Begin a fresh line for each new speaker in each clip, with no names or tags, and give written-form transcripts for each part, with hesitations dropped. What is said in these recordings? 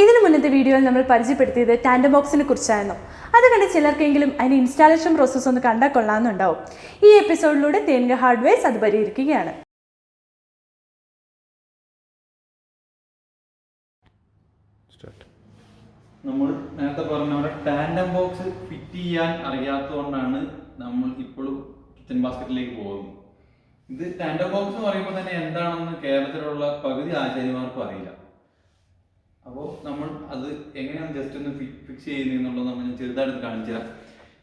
ഇതിനു മുന്നത്തെ വീഡിയോയിൽ നമ്മൾ പരിചയപ്പെടുത്തിയത് ടാൻഡം ബോക്സിനെ കുറിച്ചായിരുന്നു. അത് കണ്ട് ചിലർക്കെങ്കിലും അതിൻ്റെ ഇൻസ്റ്റാളേഷൻ പ്രോസസ്സ് ഒന്ന് കണ്ടാൽ കൊള്ളാമെന്നുണ്ടാവും. ഈ എപ്പിസോഡിലൂടെ തേൻക ഹാർഡ്വെയർസ് അത് പരിഹരിക്കുകയാണ്.
നമ്മൾ നേരത്തെ പറഞ്ഞ പോലെ ടാൻഡം ബോക്സ് ഫിറ്റ് ചെയ്യാൻ അറിയാത്തതുകൊണ്ടാണ് നമ്മൾ ഇപ്പോഴും കിച്ചൺ ബാസ്ക്കറ്റിലേക്ക് പോകുന്നത്. ഇത് ടാൻഡം ബോക്സ് എന്ന് പറയുമ്പോൾ തന്നെ എന്താണെന്ന് കേരളത്തിലുള്ള പകുതി ആചാര്യമാർക്കും അറിയില്ല. അപ്പോൾ നമ്മൾ അത് എങ്ങനെയാണ് ജസ്റ്റ് ഒന്ന് ഫിക്സ് ചെയ്യുന്നതെന്നുള്ളത് നമ്മൾ ചെറുതായിട്ട് കാണിച്ചു തരാം.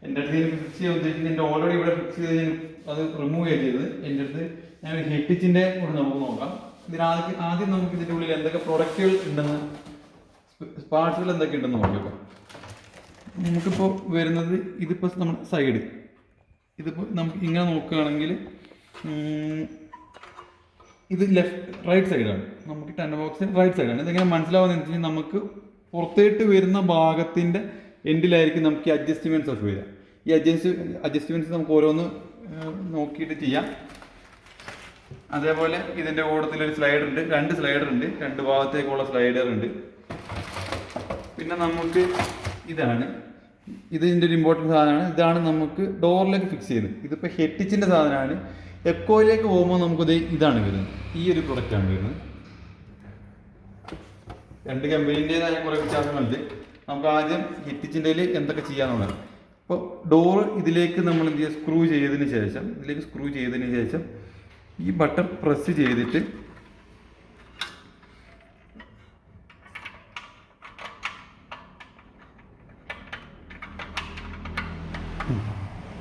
എൻ്റെ അടുത്ത് എനിക്ക് ഫിക്സ് ചെയ്യാൻ ഉദ്ദേശിക്കുന്നത് എൻ്റെ ഓൾറെഡി ഇവിടെ ഫിക്സ് ചെയ്ത് ഞാൻ അത് റിമൂവ് ചെയ്തത്. എൻ്റെ അടുത്ത് ഞാൻ ഹെറ്റിച്ചിൻ്റെ കൂടെ നമുക്ക് നോക്കാം. ആദ്യം നമുക്ക് ഇതിൻ്റെ ഉള്ളിൽ എന്തൊക്കെ പ്രൊഡക്റ്റുകൾ ഉണ്ടെന്ന്, പാർട്സുകൾ എന്തൊക്കെ ഉണ്ടെന്ന് നോക്കിയോക്കാം. നമുക്കിപ്പോൾ വരുന്നത് ഇതിപ്പോൾ നമ്മുടെ സൈഡ്, ഇതിപ്പോൾ നമുക്ക് ഇങ്ങനെ നോക്കുകയാണെങ്കിൽ ഇത് റൈറ്റ് സൈഡാണ്. നമുക്ക് ടാൻഡം ബോക്സ് റൈറ്റ് സൈഡാണ്. ഇതെങ്ങനെ മനസ്സിലാവുന്നത് വെച്ച് കഴിഞ്ഞാൽ നമുക്ക് പുറത്തേട്ട് വരുന്ന ഭാഗത്തിൻ്റെ എൻഡിലായിരിക്കും നമുക്ക് ഈ അഡ്ജസ്റ്റ്മെൻറ്റ്സ് ഒക്കെ വരിക. ഈ അഡ്ജസ്റ്റ്മെൻറ്റ്സ് നമുക്ക് ഓരോന്ന് നോക്കിയിട്ട് ചെയ്യാം. അതേപോലെ ഇതിൻ്റെ കൂട്ടത്തിലൊരു സ്ലൈഡർ ഉണ്ട്, രണ്ട് സ്ലൈഡർ ഉണ്ട്, രണ്ട് ഭാഗത്തേക്കുള്ള സ്ലൈഡർ ഉണ്ട്. പിന്നെ നമുക്ക് ഇതിൻ്റെ ഒരു ഇമ്പോർട്ടൻറ്റ് സാധനമാണ്. ഇതാണ് നമുക്ക് ഡോറിലേക്ക് ഫിക്സ് ചെയ്യുന്നത്. ഇതിപ്പോൾ ഹെറ്റിച്ചിൻ്റെ സാധനമാണ്. എക്കോയിലേക്ക് പോകുമ്പോൾ നമുക്കത് ഇതാണ് വരുന്നത്, ഈ ഒരു പ്രൊഡക്റ്റാണ് വരുന്നത്. രണ്ട് കമ്പനീൻ്റെതായ കുറേ വ്യത്യാസങ്ങളുണ്ട്. നമുക്ക് ആദ്യം ഹെറ്റിച്ചിൻ്റെ എന്തൊക്കെ ചെയ്യാന്നുള്ളത്. ഇപ്പോൾ ഡോറ് ഇതിലേക്ക് നമ്മൾ എന്ത് ചെയ്യുക, സ്ക്രൂ ചെയ്തതിന് ശേഷം ഈ ബട്ടൺ പ്രസ് ചെയ്തിട്ട്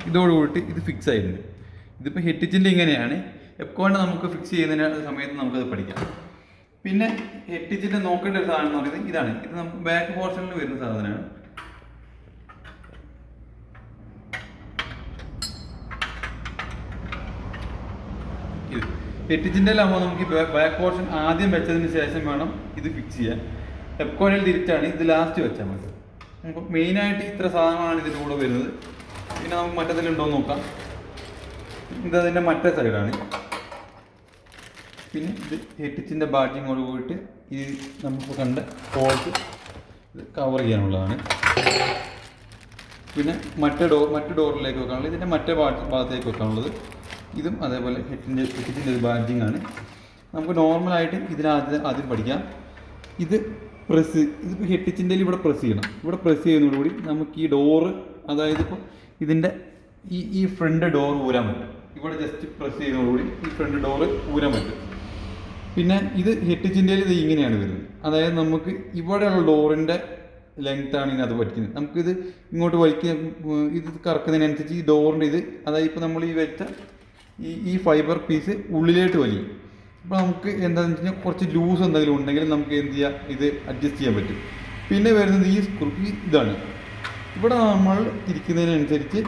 ഇതോടുകൂടിയിട്ട് ഇത് ഫിക്സ് ആയിട്ടുണ്ട്. ഇതിപ്പോൾ ഹെറ്റിച്ചിൻ്റെ ഇങ്ങനെയാണ്. എപ്പോഴും നമുക്ക് ഫിക്സ് ചെയ്യുന്നതിന് സമയത്ത് നമുക്കത് പഠിക്കാം. പിന്നെ ഹെറ്റിച്ചിൻ്റെ നോക്കേണ്ട ഒരു സാധനം എന്ന് പറയുന്നത് ഇതാണ്. ഇത് നമുക്ക് ബാക്ക് പോർഷനിൽ വരുന്ന സാധനമാണ്. ഇത് ഹെറ്റിച്ചിൻ്റെ ആകുമ്പോൾ നമുക്ക് ബാക്ക് പോർഷൻ ആദ്യം വെച്ചതിന് ശേഷം വേണം ഇത് ഫിക്സ് ചെയ്യാൻ. എപ്പോഴും തിരിച്ചാണ്, ഇത് ലാസ്റ്റ് വെച്ചാൽ മതി. നമുക്ക് മെയിനായിട്ട് ഇത്ര സാധനമാണ് ഇതിൻ്റെ കൂടെ വരുന്നത്. പിന്നെ നമുക്ക് മറ്റേതിലുണ്ടോയെന്ന് നോക്കാം. ഇതതിൻ്റെ മറ്റേ സൈഡാണ്. പിന്നെ ഇത് ഹെറ്റിച്ചിൻ്റെ ബാറ്റിങ്ങോട് പോയിട്ട് ഈ നമുക്ക് കണ്ട ഹോൾസ് ഇത് കവർ ചെയ്യാനുള്ളതാണ്. പിന്നെ മറ്റു ഡോറിലേക്ക് വെക്കാനുള്ളത്, ഇതിൻ്റെ മറ്റേ ഭാഗത്തേക്ക് വെക്കാനുള്ളത്. ഇതും അതേപോലെ ഹെറ്റിച്ചിൻ്റെ ഒരു ബാറ്റിംഗ് ആണ്. നമുക്ക് നോർമലായിട്ട് ആദ്യം പഠിക്കാം. ഇതിപ്പോൾ ഹെറ്റിച്ചിൻ്റെ ഇവിടെ പ്രസ് ചെയ്യണം. ഇവിടെ പ്രസ് ചെയ്യുന്നതോടുകൂടി നമുക്ക് ഈ ഡോറ്, അതായത് ഇപ്പോൾ ഇതിൻ്റെ ഈ ഫ്രണ്ട് ഡോർ ഊരാൻ പറ്റും. ഇവിടെ ജസ്റ്റ് പ്രസ് ചെയ്യുന്നതോടുകൂടി ഈ ഫ്രണ്ട് ഡോറ് ഊരാൻ പറ്റും. പിന്നെ ഇത് ഹെറ്റിച്ചിൻ്റെ ഇത് ഇങ്ങനെയാണ് വരുന്നത്. അതായത് നമുക്ക് ഇവിടെയുള്ള ഡോറിൻ്റെ ലെങ്ത്താണ് ഇതിനകത്ത് പറ്റുന്നത്. നമുക്കിത് ഇങ്ങോട്ട് ഇത് കറക്കുന്നതിനനുസരിച്ച് ഈ ഡോറിൻ്റെ അതായത് ഇപ്പോൾ നമ്മൾ ഈ വെച്ച ഈ ഫൈബർ പീസ് ഉള്ളിലേക്ക് വലിയും. അപ്പോൾ നമുക്ക് എന്താണെന്ന് വെച്ച് കഴിഞ്ഞാൽ കുറച്ച് ലൂസ് എന്തെങ്കിലും ഉണ്ടെങ്കിൽ നമുക്ക് എന്ത് ചെയ്യാം, ഇത് അഡ്ജസ്റ്റ് ചെയ്യാൻ പറ്റും. പിന്നെ വരുന്നത് ഈ സ്ക്രൂ ഇതാണ്. ഇവിടെ നമ്മൾ തിരിക്കുന്നതിനനുസരിച്ച്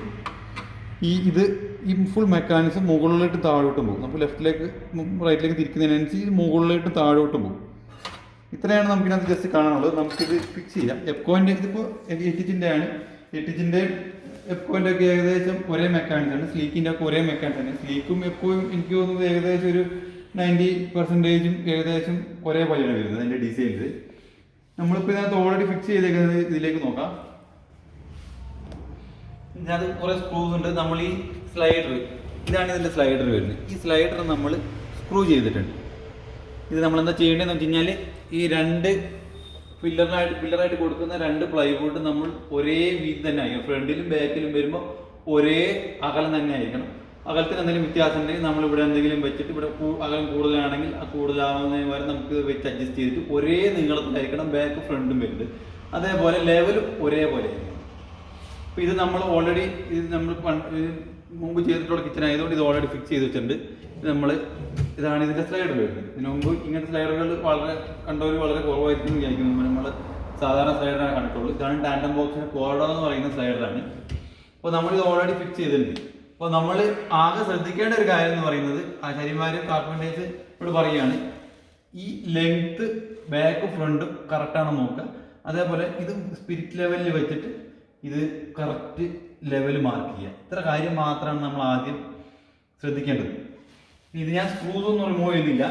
ഈ ഫുൾ മെക്കാനിസം മുകളിലോട്ട് താഴോട്ടും പോകും. നമുക്ക് ലെഫ്റ്റിലേക്ക് റൈറ്റിലേക്ക് തിരിക്കുന്നതിനനുസരിച്ച് മുകളിലോട്ട് താഴോട്ടും പോകും. ഇത്രയാണ് നമുക്കിനകത്ത് ജസ്റ്റ് കാണാനുള്ളത്. നമുക്കിത് ഫിക്സ് ചെയ്യാം. ഇതിപ്പോൾ ഹെറ്റിച്ചിൻ്റെ ആണ്. ഹെറ്റിച്ചിൻ്റെ എപ്കോൻ്റെ ഒക്കെ ഏകദേശം ഒരേ മെക്കാനിക്സാണ്. സ്ലീക്കിൻ്റെ ഒക്കെ ഒരേ മെക്കാനിക്സാണ്. സ്ലീക്കും എപ്പോഴും എനിക്ക് തോന്നുന്നത് ഏകദേശം ഒരു 90% ഏകദേശം ഒരേ പോലെയാണ് വരുന്നത് അതിൻ്റെ ഡിസൈൻസ്. നമ്മളിപ്പോൾ ഇതിനകത്ത് ഓൾറെഡി ഫിക്സ് ചെയ്തേക്കുന്നത് ഇതിലേക്ക് നോക്കാം. ഇതിനകത്ത് കുറേ സ്ക്രൂസ് ഉണ്ട്. നമ്മൾ ഈ ഇതാണ് ഇതിൻ്റെ സ്ലൈഡർ വരുന്നത്. ഈ സ്ലൈഡർ നമ്മൾ സ്ക്രൂ ചെയ്തിട്ടുണ്ട്. ഇത് നമ്മളെന്താ ചെയ്യേണ്ടതെന്ന് വെച്ച് കഴിഞ്ഞാൽ ഈ രണ്ട് പില്ലറായിട്ട് കൊടുക്കുന്ന രണ്ട് പ്ലൈവുഡ് നമ്മൾ ഒരേ വീതി തന്നെ ആയിരിക്കണം. ഫ്രണ്ടിലും ബാക്കിലും വരുമ്പോൾ ഒരേ അകലം തന്നെ ആയിരിക്കണം. അകലത്തിന് എന്തെങ്കിലും വ്യത്യാസം ഉണ്ടെങ്കിൽ നമ്മളിവിടെ എന്തെങ്കിലും വെച്ചിട്ട് ഇവിടെ അകലം കൂടുതലാണെങ്കിൽ ആ കൂടുതലാവുന്നതിന് വരെ നമുക്ക് വെച്ച് അഡ്ജസ്റ്റ് ചെയ്തിട്ട് ഒരേ നീളത്തിലായിരിക്കണം ബാക്ക് ഫ്രണ്ടും വരുന്നത്. അതേപോലെ ലെവലും ഒരേപോലെ ആയിരിക്കണം. അപ്പോൾ ഇത് നമ്മൾ ഓൾറെഡി മുമ്പ് ചെയ്തിട്ടുള്ള കിച്ചൺ ആയതുകൊണ്ട് ഇത് ഓൾറെഡി ഫിക്സ് ചെയ്ത് വെച്ചിട്ടുണ്ട്. ഇതാണ് ഇതിൻ്റെ സ്ലൈഡർ വരുന്നത്. ഇതിനു മുമ്പ് ഇങ്ങനത്തെ സ്ലൈഡറുകൾ കണ്ടവർ വളരെ കുറവായിരിക്കും വിചാരിക്കുന്നു. നമ്മൾ സാധാരണ സ്ലൈഡറാണ് കണ്ടിട്ടുള്ളൂ. ഇതാണ് ടാൻഡം ബോക്സിൻ്റെ കോർഡർ എന്ന് പറയുന്ന സ്ലൈഡറാണ്. അപ്പോൾ നമ്മളിത് ഓൾറെഡി ഫിക്സ് ചെയ്തിട്ടുണ്ട്. അപ്പോൾ നമ്മൾ ആകെ ശ്രദ്ധിക്കേണ്ട ഒരു കാര്യം എന്ന് പറയുന്നത്, ആശാരിമാരും കാർപ്പൻറ്റേഴ്സ് ഇവിടെ പറയുകയാണ്, ഈ ലെങ്ത്ത് ബാക്കും ഫ്രണ്ടും കറക്റ്റാണെന്ന് നോക്കുക. അതേപോലെ ഇത് സ്പിരിറ്റ് ലെവലിൽ വെച്ചിട്ട് ഇത് കറക്റ്റ് ലെവൽ മാർക്ക് ചെയ്യുക. ഇത്ര കാര്യം മാത്രമാണ് നമ്മൾ ആദ്യം ശ്രദ്ധിക്കേണ്ടത്. ഇത് ഞാൻ സ്ക്രൂസ് ഒന്നും റിമൂവ് ചെയ്യുന്നില്ല.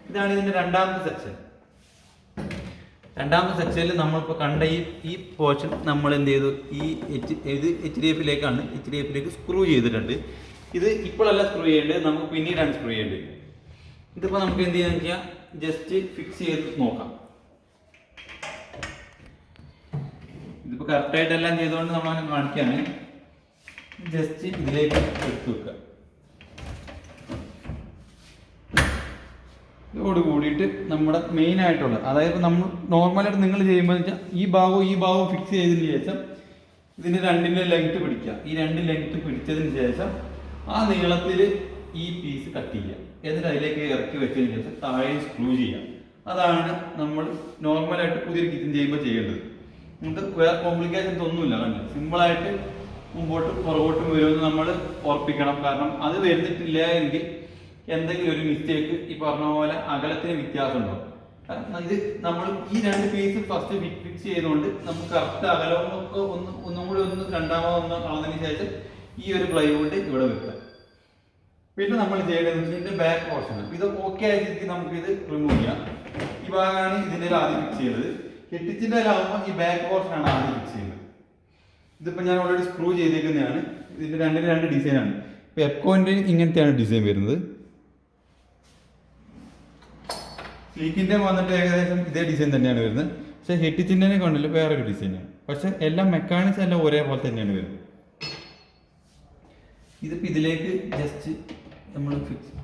ഇതാണ് ഇതിൻ്റെ രണ്ടാമത്തെ സെക്ഷൻ. രണ്ടാമത്തെ സെക്ഷനിൽ നമ്മളിപ്പോൾ കണ്ട ഈ പോർഷൻ നമ്മൾ എന്ത് ചെയ്തു, എച്ച് ഡി എഫിലേക്കാണ്, എച്ച് ഡി എഫിലേക്ക് സ്ക്രൂ ചെയ്തിട്ടുണ്ട്. ഇത് ഇപ്പോഴല്ല സ്ക്രൂ ചെയ്യേണ്ടത്, നമുക്ക് പിന്നീടാണ് സ്ക്രൂ ചെയ്യേണ്ടത്. ഇതിപ്പോൾ നമുക്ക് എന്ത് ചെയ്യാന്ന് വെച്ചാൽ ജസ്റ്റ് ഫിക്സ് ചെയ്ത് നോക്കാം. ഇതിപ്പോൾ കറക്റ്റായിട്ടെല്ലാം ചെയ്തുകൊണ്ട് നമ്മളങ്ങനെ കാണിക്കുകയാണ്. ജസ്റ്റ് ഇതിലേക്ക് എടുത്ത് വെക്കുക. ഇതോട് കൂടിയിട്ട് നമ്മുടെ മെയിൻ ആയിട്ടുള്ള, അതായത് നമ്മൾ നോർമലായിട്ട് നിങ്ങൾ ചെയ്യുമ്പോൾ വെച്ചാൽ ഈ ഭാഗവും ഫിക്സ് ചെയ്തതിന് ശേഷം ഇതിൻ്റെ രണ്ടിൻ്റെ ലെങ്ത് പിടിക്കുക. ഈ രണ്ട് ലെങ്ത് പിടിച്ചതിന് ശേഷം ആ നീളത്തിൽ ഈ പീസ് കട്ട് ചെയ്യുക. എന്നിട്ട് അതിലേക്ക് ഇറക്കി വെച്ചതിന് ശേഷം താഴെ സ്ക്രൂ ചെയ്യുക. അതാണ് നമ്മൾ നോർമലായിട്ട് പുതിയൊരു കിച്ചൺ ചെയ്യുമ്പോൾ ചെയ്യേണ്ടത്. നമുക്ക് വേറെ കോംപ്ലിക്കേഷൻസ് ഒന്നുമില്ല. കണ്ടില്ല, സിമ്പിളായിട്ട് മുമ്പോട്ടും പുറകോട്ടും വരുമെന്ന് നമ്മൾ ഉറപ്പിക്കണം. കാരണം അത് വരുന്നിട്ടില്ല എങ്കിൽ എന്തെങ്കിലും ഒരു മിസ്റ്റേക്ക് ഈ പറഞ്ഞ പോലെ അകലത്തിന് വ്യത്യാസം ഉണ്ടാവും. കാരണം ഇത് നമ്മൾ ഈ രണ്ട് പീസ് ഫസ്റ്റ് ഫിക്സ് ചെയ്തുകൊണ്ട് നമുക്ക് കറക്റ്റ് അകലവും ഒക്കെ ഒന്നും കൂടി രണ്ടാമതൊന്ന് അളന്നതിന് ശേഷം ഈ ഒരു പ്ലൈവുഡ് ഇവിടെ വെക്കുക. പിന്നെ നമ്മൾ ചെയ്യേണ്ടത് ഇതിന്റെ ബാക്ക് പോർഷൻ, ഇത് ഓക്കെ ആയിട്ട് നമുക്കിത് റിമൂവ് ചെയ്യാം. ഈ ഭാഗമാണ് ഇതിൻ്റെ ആദ്യം ഫിക്സ് ചെയ്യുന്നത്. കെട്ടിച്ചിൻ്റെ ആകുമ്പോൾ ഈ ബാക്ക് പോർഷനാണ് ആദ്യം ഫിക്സ് ചെയ്യുന്നത്. ഇതിപ്പോൾ ഞാൻ ഓൾറെഡി സ്ക്രൂ ചെയ്തേക്കുന്നതാണ്. ഇതിൻ്റെ രണ്ട് ഡിസൈനാണ്. ഇപ്പോൾ എക്കോൻ്റെ ഇങ്ങനത്തെയാണ് ഡിസൈൻ വരുന്നത്. സ്ലീക്കിൻ്റെ വന്നിട്ട് ഏകദേശം ഇതേ ഡിസൈൻ തന്നെയാണ് വരുന്നത്. പക്ഷേ ഹെറ്റിച്ചിൻ്റെ കണ്ടില്ല വേറൊരു ഡിസൈനാണ്. പക്ഷെ എല്ലാം മെക്കാനിക്സ് എല്ലാം ഒരേപോലെ തന്നെയാണ് വരുന്നത്. ഇതിപ്പോൾ ഇതിലേക്ക് ജസ്റ്റ് നമ്മൾ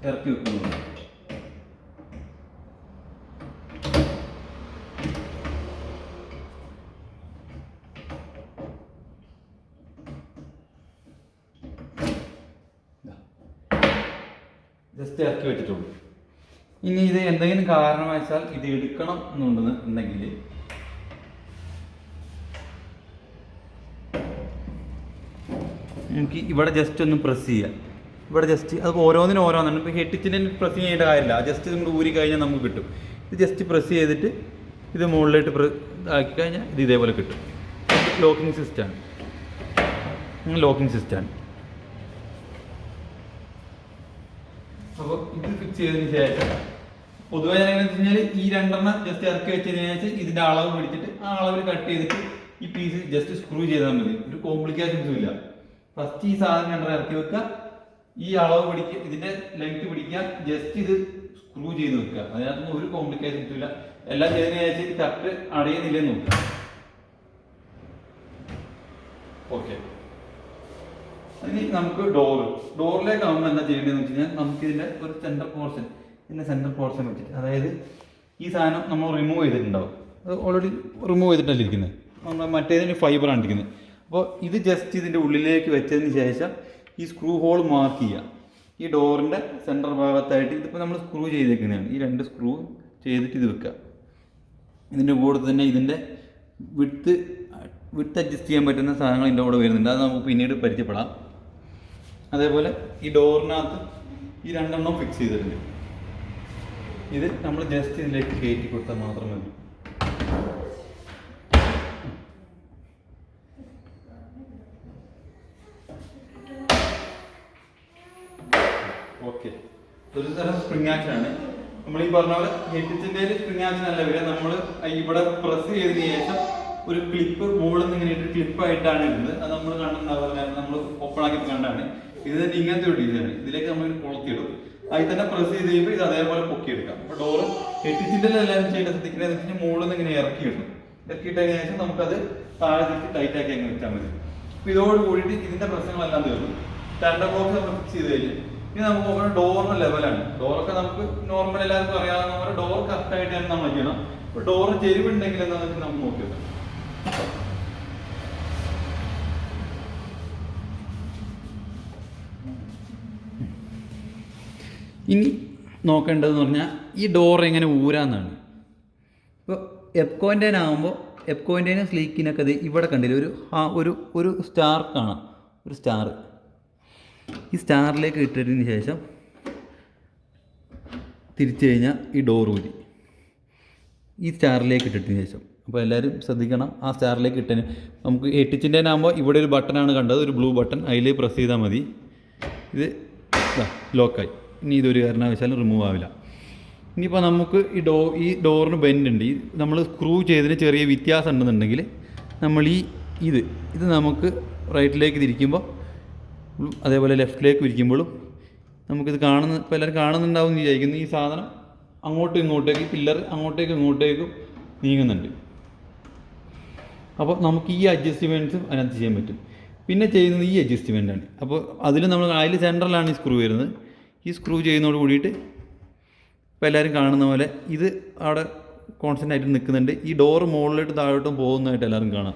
ഇറക്കി വെക്കുന്നുണ്ട്. ജസ്റ്റ് ഇറക്കി വെച്ചിട്ടുള്ളൂ. ഇനി ഇത് എന്തെങ്കിലും കാരണവശാൽ ഇത് എടുക്കണം എന്നുണ്ടെങ്കിൽ നമുക്ക് ഇവിടെ ജസ്റ്റ് ഒന്ന് പ്രസ് ചെയ്യാം. ഇവിടെ ജസ്റ്റ് അത് ഓരോന്നിനും ഇപ്പോൾ ഹെട്ടിച്ചിൻ്റെ പ്രസ് ചെയ്യേണ്ട കാര്യമില്ല. ജസ്റ്റ് ഇങ്ങോട്ട് ഊരി കഴിഞ്ഞാൽ നമുക്ക് കിട്ടും. ഇത് ജസ്റ്റ് പ്രസ് ചെയ്തിട്ട് ഇത് മുകളിലോട്ട് ആക്കി കഴിഞ്ഞാൽ ഇത് ഇതേപോലെ കിട്ടും. ലോക്കിംഗ് സിസ്റ്റമാണ്. അപ്പോൾ ഇത് ഫിക്സ് ചെയ്തതിന് ശേഷം പൊതുവെ എങ്ങനെയാണെന്ന് വെച്ച് കഴിഞ്ഞാൽ ഈ രണ്ടെണ്ണം ജസ്റ്റ് ഇറക്കി വെച്ചതിന് ശേഷം ഇതിൻ്റെ അളവ് പിടിച്ചിട്ട് ആ അളവിൽ കട്ട് ചെയ്തിട്ട് ഈ പീസ് ജസ്റ്റ് സ്ക്രൂ ചെയ്താൽ മതി. ഒരു കോംപ്ലിക്കേഷൻസും ഇല്ല. ഫസ്റ്റ് ഈ സാധനം രണ്ടെണ്ണം ഇറക്കി വെക്കുക, ഈ അളവ് പിടിക്കുക, ഇതിൻ്റെ ലെങ്ത് പിടിക്കുക, ജസ്റ്റ് ഇത് സ്ക്രൂ ചെയ്ത് വെക്കുക. അതിനകത്തൊന്നും ഒരു കോംപ്ലിക്കേഷൻസും ഇല്ല. എല്ലാം ചെയ്തതിന് ശേഷം ഇത് കറക്റ്റ് അടയുന്നില്ലെന്ന് നോക്കുക. ഓക്കെ. ഇനി നമുക്ക് ഡോറിലേക്ക് ആകുമ്പോൾ എന്താ ചെയ്യേണ്ടതെന്ന് വെച്ച് കഴിഞ്ഞാൽ നമുക്കിതിൻ്റെ ഒരു സെൻറ്റർ പോർഷൻ വെച്ചിട്ട്, അതായത് ഈ സാധനം നമ്മൾ റിമൂവ് ചെയ്തിട്ടുണ്ടാവും. അത് ഓൾറെഡി റിമൂവ് ചെയ്തിട്ടല്ല ഇരിക്കുന്നത്. നമ്മൾ മറ്റേതിൻ്റെ ഫൈബറാണ് ഇരിക്കുന്നത്. അപ്പോൾ ഇത് ജസ്റ്റ് ഇതിൻ്റെ ഉള്ളിലേക്ക് വെച്ചതിന് ശേഷം ഈ സ്ക്രൂ ഹോൾ മാർക്ക് ചെയ്യുക. ഈ ഡോറിൻ്റെ സെൻറ്റർ ഭാഗത്തായിട്ട് ഇതിപ്പോൾ നമ്മൾ സ്ക്രൂ ചെയ്തേക്കുന്നതാണ്. ഈ രണ്ട് സ്ക്രൂ ചെയ്തിട്ട് ഇത് വെക്കുക. ഇതിൻ്റെ കൂടെ തന്നെ ഇതിൻ്റെ വിഡ്ത്ത് അഡ്ജസ്റ്റ് ചെയ്യാൻ പറ്റുന്ന സാധനങ്ങൾ ഇതിൻ്റെ കൂടെ വരുന്നുണ്ട്. അത് നമുക്ക് പിന്നീട് പരിചയപ്പെടാം. അതേപോലെ ഈ ഡോറിനകത്ത് ഈ രണ്ടെണ്ണം ഫിക്സ് ചെയ്തിട്ടുണ്ട്. ഇത് നമ്മൾ ജസ്റ്റ് ഇതിലേക്ക് കയറ്റി കൊടുത്താൽ മാത്രം മതി. ഓക്കെ. ഒരു തരം സ്പ്രിംഗ് ആക്ഷൻ ആണ്. നമ്മൾ ഈ പറഞ്ഞ പോലെ ഹെറ്റിച്ചിൻ്റെ സ്പ്രിംഗ് ആക്ഷൻ അല്ല വരിക. നമ്മൾ ഇവിടെ പ്രസ് ചെയ്തതിന് ശേഷം ഒരു ക്ലിപ്പ് മുകളിൽ നിന്ന് ഇങ്ങനെ ക്ലിപ്പായിട്ടാണ് ഇടുന്നത്. അത് നമ്മൾ കണ്ടുണ്ടാവില്ല, നമ്മൾ ഓപ്പൺ ആക്കി കണ്ടാണ്. ഇത് തന്നെ ഇങ്ങനത്തെ ഒരു ഡിസൈനാണ്. ഇതിലേക്ക് നമ്മൾ കൊളുത്തിയിടും. അതിൽ തന്നെ പ്രസ് ചെയ്ത് കഴിയുമ്പോൾ ഇത് അതേപോലെ പൊക്കിയെടുക്കാം. അപ്പോൾ ഡോറ് ഹെറ്റിച്ചിൻ്റെ എല്ലാവരും ചെയ്യേണ്ട ശ്രദ്ധിക്കുന്നത് വെച്ചാൽ മുകളിൽ നിന്ന് ഇങ്ങനെ ഇറക്കിയിടും. ഇറക്കിയിട്ടതിന് ശേഷം നമുക്കത് താഴെ തിരിച്ച് ടൈറ്റാക്കി അങ്ങ് വെച്ചാൽ മതി. അപ്പോൾ ഇതോട് കൂടിയിട്ട് ഇതിൻ്റെ പ്രശ്നങ്ങളെല്ലാം തീർന്നു. ടാൻഡം ബോക്സ് നമ്മൾ ഫിക്സ് ചെയ്ത് കഴിഞ്ഞ് ഇനി നമുക്ക് നോക്കുന്നത് ഡോറിൻ്റെ ലെവലാണ്. ഡോറൊക്കെ നമുക്ക് നോർമൽ എല്ലാവർക്കും അറിയാവുന്ന പോലെ ഡോർ കറക്റ്റായിട്ട് തന്നെ നമ്മൾ ചെയ്യണം. ഇപ്പോൾ ഡോറ് ചെരിവുണ്ടെങ്കിൽ എന്താണെന്ന് വെച്ചാൽ നമുക്ക് നോക്കി വെക്കാം. ഇനി നോക്കേണ്ടതെന്ന് പറഞ്ഞാൽ ഈ ഡോർ എങ്ങനെ ഊരാന്നാണ്. ഇപ്പോൾ എപ്കോൻ്റെനാകുമ്പോൾ എപ്കോൻ്റെനും സ്ലീക്കിനൊക്കെ ഇത് ഇവിടെ കണ്ടില്ല, ഒരു സ്റ്റാർ കാണാം. ഒരു സ്റ്റാർ ഈ സ്റ്റാറിലേക്ക് ഇട്ടതിന് ശേഷം തിരിച്ചു കഴിഞ്ഞാൽ ഈ ഡോർ ഊരി ഈ സ്റ്റാറിലേക്ക് ഇട്ടിട്ടതിന് ശേഷം. അപ്പോൾ എല്ലാവരും ശ്രദ്ധിക്കണം. ആ സ്റ്റാറിലേക്ക് ഇട്ടതിന് നമുക്ക് എട്ടിച്ചിൻ്റെനാകുമ്പോൾ ഇവിടെ ഒരു ബട്ടണാണ് കണ്ടത്, ഒരു ബ്ലൂ ബട്ടൺ. അതിൽ പ്രസ് ചെയ്താൽ മതി. ഇത് ലോക്കായി. ഇനി ഇതൊരു കാരണവശാലും റിമൂവ് ആവില്ല. ഇനിയിപ്പോൾ നമുക്ക് ഈ ഡോറിന് ബെൻഡ് ഉണ്ട്. ഈ നമ്മൾ സ്ക്രൂ ചെയ്തതിന് ചെറിയ വ്യത്യാസം ഉണ്ടെന്നുണ്ടെങ്കിൽ നമ്മൾ ഇത് നമുക്ക് റൈറ്റിലേക്ക് തിരിക്കുമ്പോൾ അതേപോലെ ലെഫ്റ്റിലേക്ക് തിരിക്കുമ്പോഴും നമുക്കിത് ഇപ്പോൾ എല്ലാവരും കാണുന്നുണ്ടാവും എന്ന് വിചാരിക്കുന്നു. ഈ സാധനം അങ്ങോട്ടും ഇങ്ങോട്ടേക്ക് പില്ലർ അങ്ങോട്ടേക്കും ഇങ്ങോട്ടേക്കും നീങ്ങുന്നുണ്ട്. അപ്പോൾ നമുക്ക് ഈ അഡ്ജസ്റ്റ്മെൻറ്റ്സും അതിനകത്ത് ചെയ്യാൻ പറ്റും. പിന്നെ ചെയ്യുന്നത് ഈ അഡ്ജസ്റ്റ്മെൻറ്റാണ്. അപ്പോൾ അതിൽ സെൻട്രലാണ് ഈ സ്ക്രൂ വരുന്നത്. ഈ സ്ക്രൂ ചെയ്യുന്നതോട് കൂടിയിട്ട് ഇപ്പോൾ എല്ലാവരും കാണുന്ന പോലെ ഇത് അവിടെ കോൺസ്റ്റൻ്റ് ആയിട്ട് നിൽക്കുന്നുണ്ട്. ഈ ഡോറ് മുകളിലോട്ട് താഴോട്ടും പോകുന്നതായിട്ട് എല്ലാവരും കാണാം.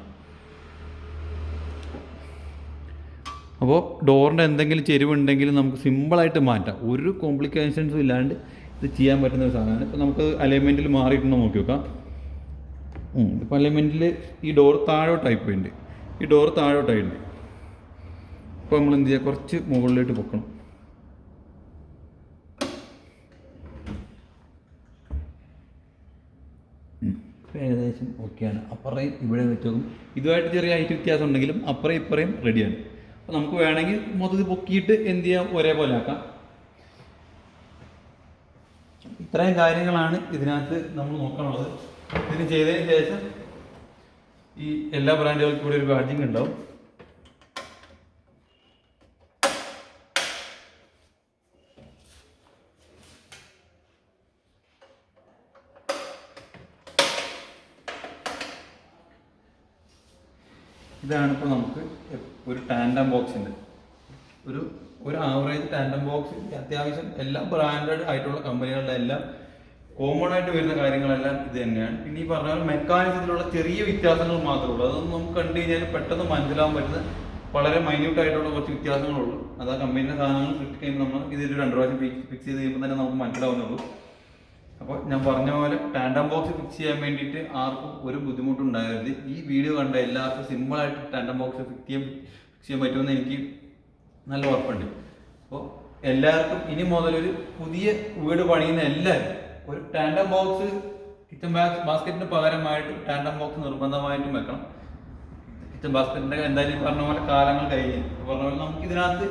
അപ്പോൾ ഡോറിൻ്റെ എന്തെങ്കിലും ചെരിവുണ്ടെങ്കിൽ നമുക്ക് സിമ്പിളായിട്ട് മാറ്റാം. ഒരു കോംപ്ലിക്കേഷൻസും ഇല്ലാണ്ട് ഇത് ചെയ്യാൻ പറ്റുന്ന ഒരു സാധനമാണ്. ഇപ്പോൾ നമുക്ക് അലൈൻമെൻറ്റിൽ മാറിയിട്ടുണ്ടോ നോക്കി നോക്കാം. ഇപ്പോൾ അലൈൻമെൻറ്റിൽ ഈ ഡോർ താഴോട്ടായി പോയിട്ടുണ്ട്. ഈ ഡോർ താഴോട്ടായിട്ടുണ്ട്. ഇപ്പോൾ നമ്മൾ എന്ത് ചെയ്യുക, കുറച്ച് മുകളിലോട്ട് പൊക്കണം. ഇപ്പോൾ ഏകദേശം ഓക്കെയാണ്. അപ്പുറയും ഇവിടെ വെച്ച് നോക്കും. ഇതുമായിട്ട് ചെറിയ ഹൈറ്റ് വ്യത്യാസം ഉണ്ടെങ്കിലും അപ്പുറയും ഇപ്പുറയും റെഡിയാണ്. അപ്പോൾ നമുക്ക് വേണമെങ്കിൽ മൊത്തത്തിൽ പൊക്കിയിട്ട് എന്ത് ചെയ്യാം, ഒരേപോലെ ആക്കാം. ഇത്രയും കാര്യങ്ങളാണ് ഇതിനകത്ത് നമ്മൾ നോക്കാനുള്ളത്. ഇതിന് ചെയ്തതിന് ശേഷം ഈ എല്ലാ ബ്രാൻഡുകൾക്കും കൂടെ ഒരു ബാഡ്ജിങ് ഉണ്ടാവും. ഇതാണിപ്പോൾ നമുക്ക് ഒരു ടാൻഡം ബോക്സിൻ്റെ ഒരു ആവറേജ് ടാൻഡം ബോക്സ് അത്യാവശ്യം എല്ലാ ബ്രാൻഡഡ് ആയിട്ടുള്ള കമ്പനികളുടെ എല്ലാം കോമൺ ആയിട്ട് വരുന്ന കാര്യങ്ങളെല്ലാം ഇത് തന്നെയാണ്. പിന്നെ ഈ പറഞ്ഞ പോലെ മെക്കാനിസത്തിലുള്ള ചെറിയ വ്യത്യാസങ്ങൾ മാത്രമേ ഉള്ളൂ. അതൊന്നും നമുക്ക് കണ്ടു കഴിഞ്ഞാൽ പെട്ടെന്ന് മനസ്സിലാവാൻ പറ്റുന്ന വളരെ മൈന്യൂട്ട് ആയിട്ടുള്ള കുറച്ച് വ്യത്യാസങ്ങളുള്ളൂ. അത് ആ കമ്പനിയുടെ സാധനങ്ങൾ കിട്ടിക്കഴിയുമ്പോൾ നമ്മൾ ഇതൊരു 2 പ്രാവശ്യം ഫിക്സ് ചെയ്ത് കഴിയുമ്പോൾ തന്നെ നമുക്ക് മനസ്സിലാവുന്നുള്ളൂ. അപ്പോൾ ഞാൻ പറഞ്ഞ പോലെ ടാൻഡം ബോക്സ് ഫിക്സ് ചെയ്യാൻ വേണ്ടിയിട്ട് ആർക്കും ഒരു ബുദ്ധിമുട്ടുണ്ടാകരുത്. ഈ വീഡിയോ കണ്ട എല്ലാവർക്കും സിമ്പിളായിട്ട് ടാൻഡം ബോക്സ് ഫിക്സ് ചെയ്യാൻ പറ്റുമെന്ന് എനിക്ക് നല്ല ഉറപ്പുണ്ട്. അപ്പോൾ എല്ലാവർക്കും ഇനി മുതലൊരു പുതിയ വീട് പണിയുന്ന എല്ലാവരും ഒരു ടാൻഡം ബോക്സ് കിച്ചൺ ബാസ്ക്കറ്റിന് പകരമായിട്ട് ടാൻഡം ബോക്സ് നിർബന്ധമായിട്ടും വെക്കണം. കിച്ചൺ ബാസ്ക്കറ്റിൻ്റെ എന്തായാലും പറഞ്ഞ പോലെ കാലങ്ങൾ കഴിഞ്ഞ് പറഞ്ഞ പോലെ നമുക്കിതിനകത്ത്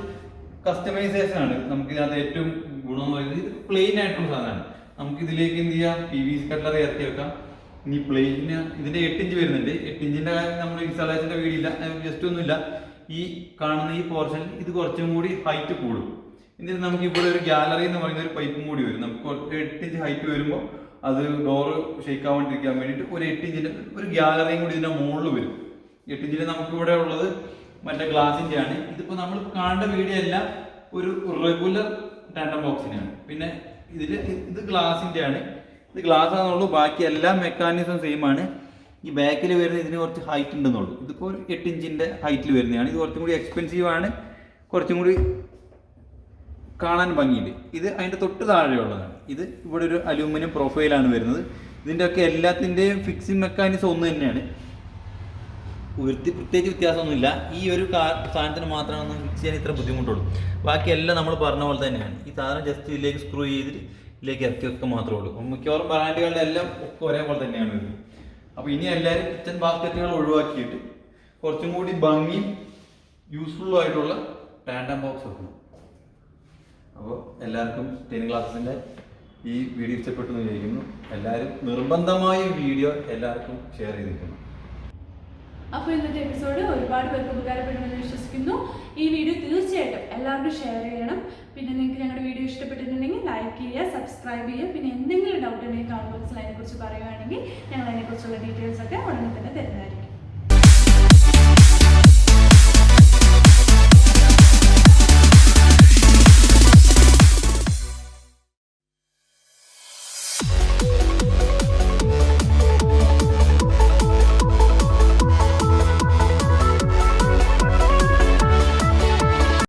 കസ്റ്റമൈസേഷൻ ആണ്. നമുക്കിതിനകത്ത് ഏറ്റവും ഗുണം എന്ന് പറയുന്നത് ഇത് പ്ലെയിൻ ആയിട്ടുള്ള സാധനമാണ്. നമുക്കിതിലേക്ക് എന്ത് ചെയ്യാം, PVC കട്ട്ലറി ഇറക്കി വെക്കാം. ഇനി പ്ലെയിന് ഇതിൻ്റെ 8 ഇഞ്ച് വരുന്നുണ്ട്. 8 ഇഞ്ചിൻ്റെ കാര്യം നമ്മൾ ഇൻസ്റ്റാളേഷൻ്റെ വീടില്ല, ജസ്റ്റ് ഒന്നുമില്ല. ഈ കാണുന്ന ഈ പോർഷനിൽ ഇത് കുറച്ചും കൂടി ഹൈറ്റ് കൂടും. എന്നിട്ട് നമുക്ക് ഇവിടെ ഒരു ഗാലറി എന്ന് പറയുന്ന ഒരു പൈപ്പും കൂടി വരും. നമുക്ക് 8 ഇഞ്ച് ഹൈറ്റ് വരുമ്പോൾ അത് ഡോറ് ഷെയ്ക്ക് ആവാണ്ടിരിക്കാൻ വേണ്ടിയിട്ട് ഒരു 8 ഇഞ്ചിൻ്റെ ഒരു ഗാലറിയും കൂടി ഇതിൻ്റെ മുകളിൽ വരും. 8 ഇഞ്ചിൽ നമുക്കിവിടെ ഉള്ളത് മറ്റേ ഗ്ലാസിൻ്റെ ആണ്. ഇതിപ്പോൾ നമ്മൾ കാണേണ്ട വീഡിയോ എല്ലാം ഒരു റെഗുലർ ടാൻഡം ബോക്സിനാണ്. പിന്നെ ഇത് ഗ്ലാസിൻ്റെ ആണ്. ഇത് ഗ്ലാസ് ആണെന്നുള്ളൂ, ബാക്കി എല്ലാ മെക്കാനിസം സെയിം ആണ്. ഈ ബാക്കിൽ വരുന്ന ഇതിന് കുറച്ച് ഹൈറ്റ് ഉണ്ടെന്നുള്ളൂ. ഇതിപ്പോൾ 8 ഇഞ്ചിൻ്റെ ഹൈറ്റിൽ വരുന്നതാണ്. ഇത് കുറച്ചും കൂടി എക്സ്പെൻസീവ് ആണ്, കുറച്ചും കൂടി കാണാൻ ഭംഗിയുണ്ട്. ഇത് അതിൻ്റെ തൊട്ട് താഴെയുള്ളതാണ്. ഇത് ഇവിടെ ഒരു അലൂമിനിയം പ്രൊഫൈലാണ് വരുന്നത്. ഇതിൻ്റെയൊക്കെ എല്ലാത്തിൻ്റെയും ഫിക്സിങ് മെക്കാനിസം ഒന്ന് തന്നെയാണ്. പ്രത്യേകിച്ച് വ്യത്യാസമൊന്നുമില്ല. ഈ ഒരു സാധനത്തിന് മാത്രമാണ് ഫിക്സ് ചെയ്യാൻ ഇത്ര ബുദ്ധിമുട്ടുള്ളൂ. ബാക്കി എല്ലാം നമ്മൾ പറഞ്ഞ പോലെ തന്നെയാണ്. ഈ സാധനം ജസ്റ്റ് ഇതിലേക്ക് സ്ക്രൂ ചെയ്തിട്ട് ഇതിലേക്ക് ഇറക്കി വെക്കുക മാത്രമേ ഉള്ളൂ. മിക്കവാറും ബ്രാൻഡുകളുടെ എല്ലാം ഒക്കെ ഒരേപോലെ തന്നെയാണ് വരുന്നത്. അപ്പോൾ ഇനി എല്ലാവരും കിച്ചൺ ബാസ്ക്കറ്റുകൾ ഒഴിവാക്കിയിട്ട് കുറച്ചും കൂടി ഭംഗിയും യൂസ്ഫുള്ളും ആയിട്ടുള്ള ടാൻഡം ബോക്സ് വെക്കണം. അപ്പോൾ എല്ലാവർക്കും 10 ക്ലാസ്സിൻ്റെ ഈ വീഡിയോ ഇഷ്ടപ്പെട്ടു എന്ന് വിചാരിക്കുന്നു. എല്ലാവരും നിർബന്ധമായ വീഡിയോ എല്ലാവർക്കും ഷെയർ ചെയ്തിരിക്കണം.
അപ്പോൾ ഇന്നത്തെ എപ്പിസോഡ് ഒരുപാട് പേർക്ക് ഉപകാരപ്പെടുമെന്ന് വിശ്വസിക്കുന്നു. ഈ വീഡിയോ തീർച്ചയായിട്ടും എല്ലാവർക്കും ഷെയർ ചെയ്യണം. പിന്നെ നിങ്ങൾക്ക് ഞങ്ങളുടെ വീഡിയോ ഇഷ്ടപ്പെട്ടിട്ടുണ്ടെങ്കിൽ ലൈക്ക് ചെയ്യുക, സബ്സ്ക്രൈബ് ചെയ്യുക. പിന്നെ എന്തെങ്കിലും ഡൗട്ട് ഉണ്ടെങ്കിൽ കമന്റ് ബോക്സിൽ അതിനെക്കുറിച്ച് പറയുകയാണെങ്കിൽ ഞങ്ങൾ അതിനെക്കുറിച്ചുള്ള ഡീറ്റെയിൽസ് ഒക്കെ ഉടനെ തന്നെ തരുന്നതായിരിക്കും.